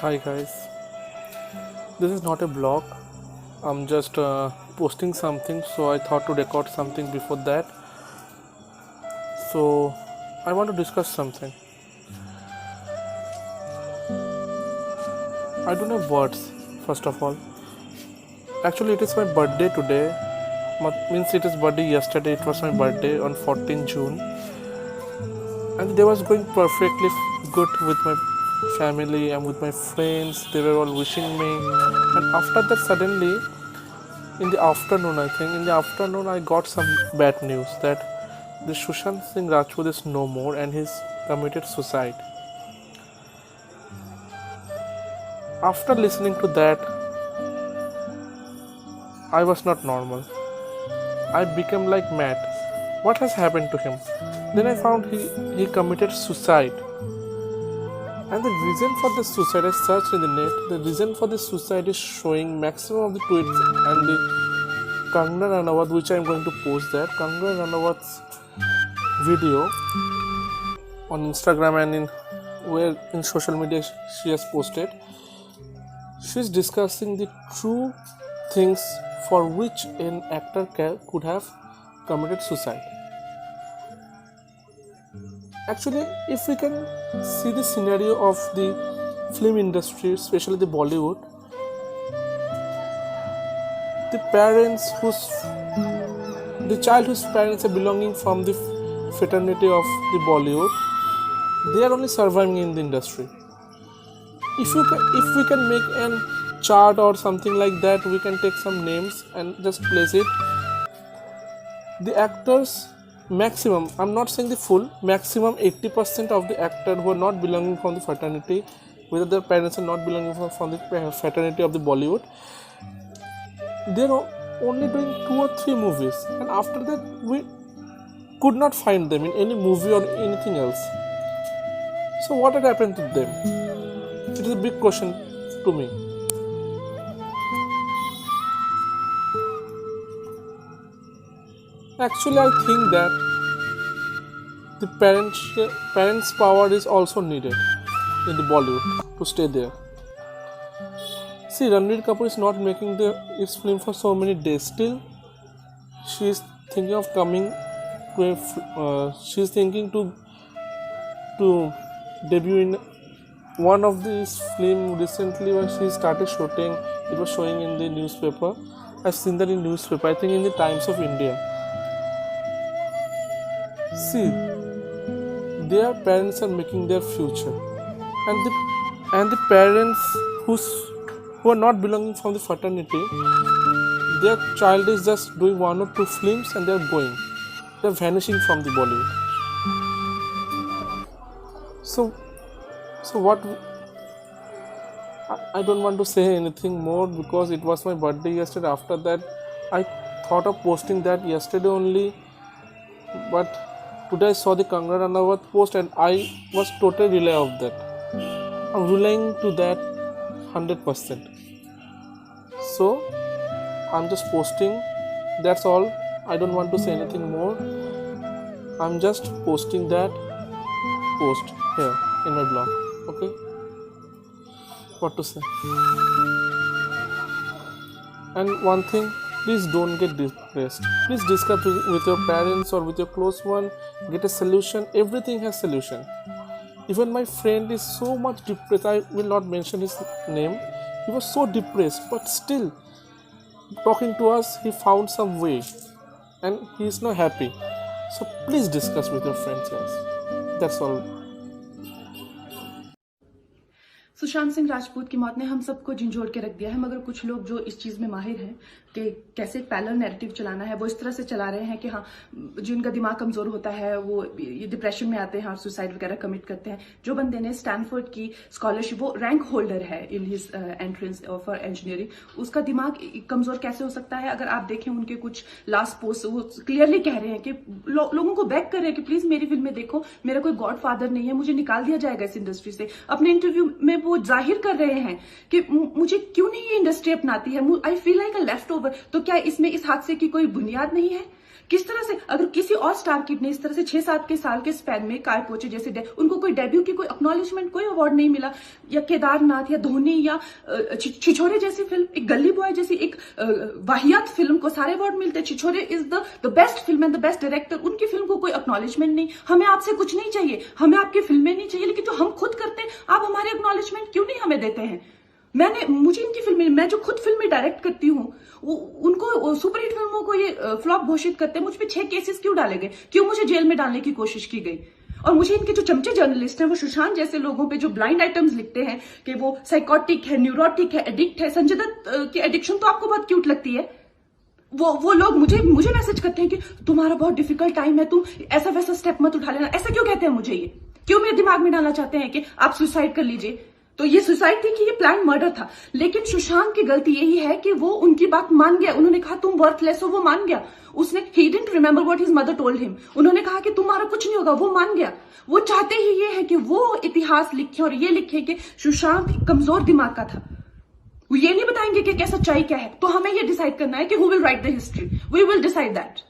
Hi guys, this is not a blog. I'm just posting something, so I thought to record something before that. So I want to discuss something. I don't have words, first of all. Actually, it is my birthday today. Means it is birthday yesterday. It was my birthday on 14 June, and the day was going perfectly good with my family and with my friends. They were all wishing me, and after that, suddenly in the afternoon, I got some bad news that the Sushant Singh Rajput is no more and he's committed suicide. After listening to that, I was not normal. I became like mad. What has happened to him? Then I found he committed suicide. And the reason for the suicide, I searched in the net, the reason for the suicide is showing maximum of the tweets and the Kangana Ranawat, which I am going to post that. Kangana Ranawat's video on Instagram and in social media she has posted. She is discussing the true things for which an actor could have committed suicide. Actually, if we can see the scenario of the film industry, especially the Bollywood, the child whose parents are belonging from the fraternity of the Bollywood, they are only surviving in the industry. If we can make a chart or something like that, we can take some names and just place it. The actors, maximum, I'm not saying the full, maximum 80% of the actors who are not belonging from the fraternity, whether their parents are not belonging from the fraternity of the Bollywood, they're only doing 2 or 3 movies, and after that we could not find them in any movie or anything else. So what had happened to them? It is a big question to me. Actually, I think that the parents' power is also needed in the Bollywood to stay there. See, Ranbir Kapoor is not making its film for so many days. Still, she is thinking of coming to she is thinking to debut in one of these film recently when she started shooting. It was showing in the newspaper. I've seen that in newspaper. I think in the Times of India. See, their parents are making their future, and the parents who are not belonging from the fraternity, their child is just doing 1 or 2 films and they're going. They're vanishing from the Bollywood. So what? I don't want to say anything more because it was my birthday yesterday. After that, I thought of posting that yesterday only, but today I saw the Kangana Ranawat post and I was totally rely of that. I'm relying to that 100%. So I'm just posting. That's all. I don't want to say anything more. I'm just posting that post here in my blog. Okay? What to say? And one thing, please don't get depressed. Please discuss with your parents or with your close one. Get a solution. Everything has solution. Even my friend is so much depressed. I will not mention his name. He was so depressed, but still talking to us, he found some way, and he is now happy. So please discuss with your friends, guys. That's all. Sushant Singh Rajput की मौत ने हम सबको झंझोड़ के रख दिया है, मगर कुछ लोग जो इस चीज में माहिर हैं कि कैसे पैरेलल नैरेटिव चलाना है, वो इस तरह से चला रहे हैं कि हाँ, जिनका दिमाग कमजोर होता है वो ये डिप्रेशन में आते हैं और सुसाइड वगैरह कमिट करते हैं. जो बंदे ने स्टैनफोर्ड की स्कॉलरशिप, वो रैंक होल्डर है in his entrance for engineering, उसका दिमाग कमजोर कैसे हो सकता है? अगर आप देखें उनके कुछ लास्ट पोस्ट, वो क्लियरली कह रहे हैं कि लोगों को बैक कर रहे हैं कि प्लीज मेरी फिल्म में देखो, मेरा कोई गॉड फादर नहीं है, मुझे निकाल दिया जाएगा इस इंडस्ट्री से. अपने इंटरव्यू में वो जाहिर कर रहे हैं कि मुझे क्यों नहीं ये इंडस्ट्री अपनाती है, I feel like a left over. तो क्या इसमें इस हादसे की कोई बुनियाद नहीं है? किस तरह से अगर किसी और स्टार किड ने इस तरह से 6-7 के साल के स्पैन में काय पोचे जैसे उनको कोई डेब्यू की कोई एक्नॉलेजमेंट, कोई अवार्ड नहीं मिला, या केदारनाथ या धोनी या छिछोरे जैसी फिल्म, एक गली बॉय जैसी एक वाहियात फिल्म को सारे अवार्ड मिलते हैं। Chhichhore is the best film and the best director, उनकी फिल्म को कोई एक्नॉलेजमेंट नहीं। हमें आपसे कुछ नहीं चाहिए, हमें आपकी फिल्में नहीं चाहिए, लेकिन जो हम खुद करते हैं आप हमारे एक्नॉलेजमेंट क्यों नहीं हमें देते हैं? मुझे इनकी फिल्में, मैं जो खुद फिल्में डायरेक्ट करती हूँ, उनको सुपरहिट फिल्मों को ये फ्लॉप घोषित करते हैं। मुझ पे 6 केसेस क्यों डाले गए, क्यों मुझे जेल में डालने की कोशिश की गई? और मुझे इनके जो चमचे जर्नलिस्ट हैं, वो सुशांत जैसे लोगों पे जो ब्लाइंड आइटम्स लिखते हैं कि वो साइकोटिक है, न्यूरोटिक है, एडिक्ट है। संजय दत्त की एडिक्शन तो आपको बहुत क्यूट लगती है। वो लोग मुझे मैसेज करते हैं कि तुम्हारा बहुत डिफिकल्ट टाइम है, तुम ऐसा वैसा स्टेप मत उठा लेना। ऐसा क्यों कहते हैं मुझे? ये क्यों मेरे दिमाग में डालना चाहते हैं कि आप सुसाइड कर लीजिए? तो ये सुसाइड थी कि ये प्लान मर्डर था? लेकिन सुशांत की गलती यही है कि वो उनकी बात मान गया। उन्होंने कहा तुम वर्थलेस हो, वो मान गया। उसने he didn't remember what his mother told him. उन्होंने कहा कि तुम्हारा कुछ नहीं होगा, वो मान गया। वो चाहते ही ये है कि वो इतिहास लिखे और ये लिखे कि सुशांत कमजोर दिमाग का था। वो ये नहीं बताएंगे कि क्या सच्चाई क्या है। तो हमें ये डिसाइड करना है कि who will write the history. We will decide that.